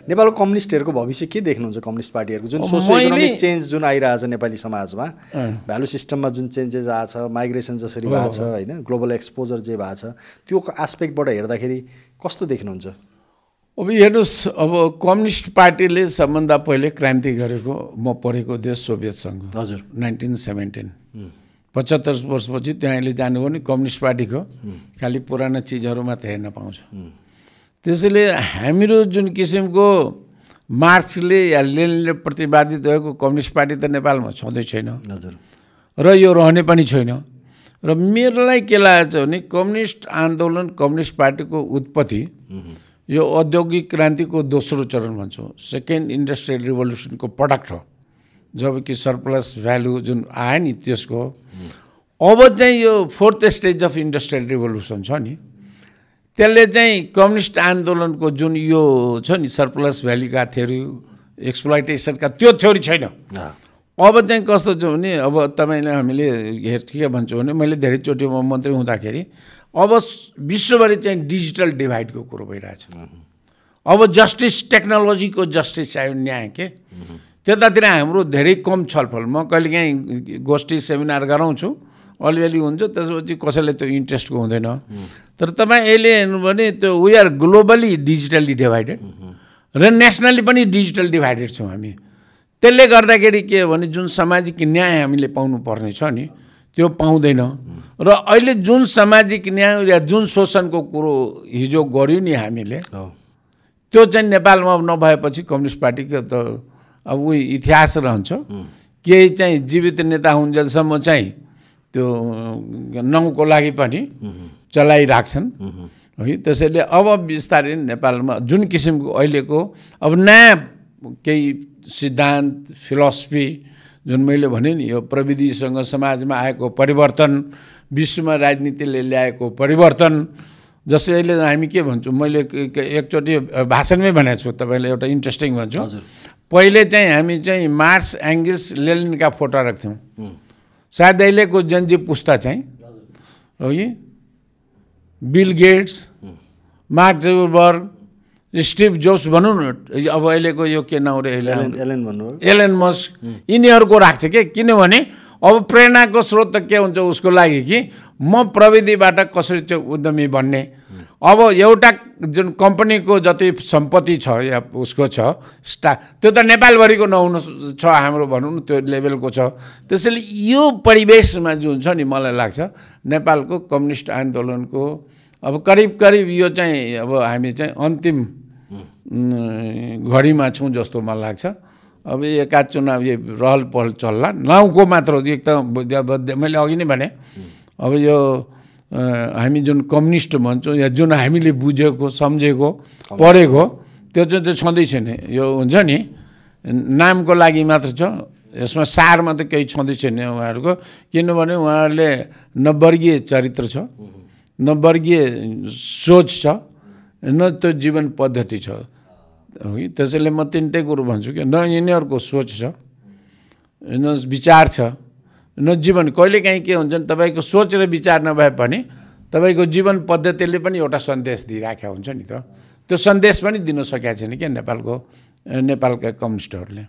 नेपालको कम्युनिस्टहरूको भविष्य के देख्नुहुन्छ? कम्युनिस्ट पार्टीहरूको जुन सोसियो इकोनोमिक चेन्ज जुन आइरहेछ नेपाली समाजमा, भ्यालु सिस्टममा जुन चेन्जेस आएको छ, माइग्रेसन जसरी भएको छ होइन, ग्लोबल एक्सपोजर जे भएको छ, त्यो एस्पेक्टबाट हेर्दाखेरि कस्तो देख्नुहुन्छ? अब हेर्नुहोस्, अब कम्युनिस्ट पार्टीले सबभन्दा पहिले क्रान्ति गरेको म पढेको देश सोभियत सङ्घ। हजुर, 1917 75 वर्षपछि त्यहाँले जानुभयो भने कम्युनिस्ट पार्टीको खालि पुराना चिजहरू मात्र हेर्न पाउँछ। त्यसैले हामीहरू जुन किसिमको मार्क्सले या लेनिनले प्रतिपादित भएको कम्युनिस्ट पार्टी त नेपालमा छँदै छैन। हजुर, र यो रहने पनि छैन। र मेरोलाई के लागेको छ भने कम्युनिस्ट आन्दोलन, कम्युनिस्ट पार्टीको उत्पत्ति यो औद्योगिक क्रान्तिको दोस्रो चरण भन्छौँ, सेकेन्ड इन्डस्ट्रियल रिभोल्युसनको प्रडक्ट हो। जब कि सरप्लस भ्यालु जुन आयो नि त्यसको, अब चाहिँ यो fourth stage of industrial revolution छ नि, त्यसले चाहिँ कम्युनिस्ट आन्दोलनको जुन यो छ नि सरप्लस भ्यालुका थ्योरी, एक्सप्लोइटेसनका त्यो थ्योरी छैन। अब चाहिँ कस्तो छ भने, अब तपाईँले हामीले के भन्छौँ भने, मैले धेरैचोटि म मन्त्री हुँदाखेरि अब विश्वभरि चाहिँ डिजिटल डिभाइडको कुरो भइरहेछ। अब जस्टिस, टेक्नोलोजीको जस्टिस चाहियो, न्याय के त्यतातिर हाम्रो धेरै कम छलफल। म कहिलेकाहीँ गोष्ठी सेमिनार गराउँछु, अलिअलि हुन्छ, त्यसपछि कसैले त्यो इन्ट्रेस्टको हुँदैन। तर तपाईँ अहिले हेर्नु भने त्यो we are globally digitally divided र नेसनली पनि डिजिटल डिभाइडेड छौँ हामी। त्यसले गर्दाखेरि के हो भने जुन सामाजिक न्याय हामीले पाउनुपर्ने छ नि त्यो पाउँदैन। र अहिले जुन सामाजिक न्याय या जुन शोषणको कुरो हिजो गर्यो नि हामीले, त्यो चाहिँ नेपालमा नभएपछि कम्युनिस्ट पार्टीको त अब उही इतिहास रहन्छ। केही चाहिँ जीवित नेता हुन्जेलसम्म चाहिँ त्यो नाउँको लागि पनि चलाइराख्छन् है। त्यसैले अब बिस्तारै नेपालमा जुन किसिमको अहिलेको अब नयाँ केही सिद्धान्त, फिलोसफी जुन मैले भने नि, यो प्रविधिसँग समाजमा आएको परिवर्तन, विश्वमा राजनीतिले ल्याएको परिवर्तन, जस्तै अहिले हामी के भन्छौँ, मैले एकचोटि भाषणमै भनेको छु, तपाईँलाई एउटा इन्ट्रेस्टिङ भन्छु। पहिले चाहिँ हामी चाहिँ मार्क्स, एङ्गल्स, लेनिनका फोटो राख्थ्यौँ। सायद अहिलेको जनजी पुस्ता चाहिँ हो कि Bill Gates, mark Zuckerberg, Steve Jobs भनौँ न, अब अहिलेको यो के नाउँ रे, एलन मस्क, यिनीहरूको राख्छ के। किनभने अब प्रेरणाको स्रोत त के हुन्छ उसको लागि कि म प्रविधिबाट कसरी चाहिँ उद्यमी बन्ने। अब एउटा जुन कम्पनीको जति सम्पत्ति छ या उसको छ त्यो त नेपालभरिको नहुनु छ, हाम्रो भनौँ न त्यो लेभलको छ। त्यसैले यो परिवेशमा जुन छ नि, मलाई लाग्छ नेपालको कम्युनिस्ट आन्दोलनको अब करिब यो चाहिँ अब हामी चाहिँ अन्तिम घडीमा छौँ जस्तो मलाई लाग्छ। अब एकाध चुनाव यो रहल पहल चल्ला, नाउँको मात्र एक त मैले अघि नै भने, अब यो हामी जुन कम्युनिस्ट भन्छौँ या जुन हामीले बुझेको, सम्झेको, पढेको त्यो चाहिँ त्यो छँदै छैन। यो हुन्छ नि नामको लागि मात्र छ, यसमा सारमा त केही छँदै छैन उहाँहरूको। किनभने उहाँहरूले न वर्गीय चरित्र छ, न वर्गीय सोच छ, न त्यो जीवन पद्धति छ। त्यसैले म तिनटै कुरो भन्छु कि न यिनीहरूको सोच छ, न विचार छ, न जीवन। कहिलेकाहीँ के हुन्छ नि, तपाईँको सोच र विचार नभए पनि तपाईँको जीवन पद्धतिले पनि एउटा सन्देश दिइराखेको हुन्छ नि त। त्यो सन्देश पनि दिन सकेका छैन क्या नेपालका कम्युनिस्टहरूले।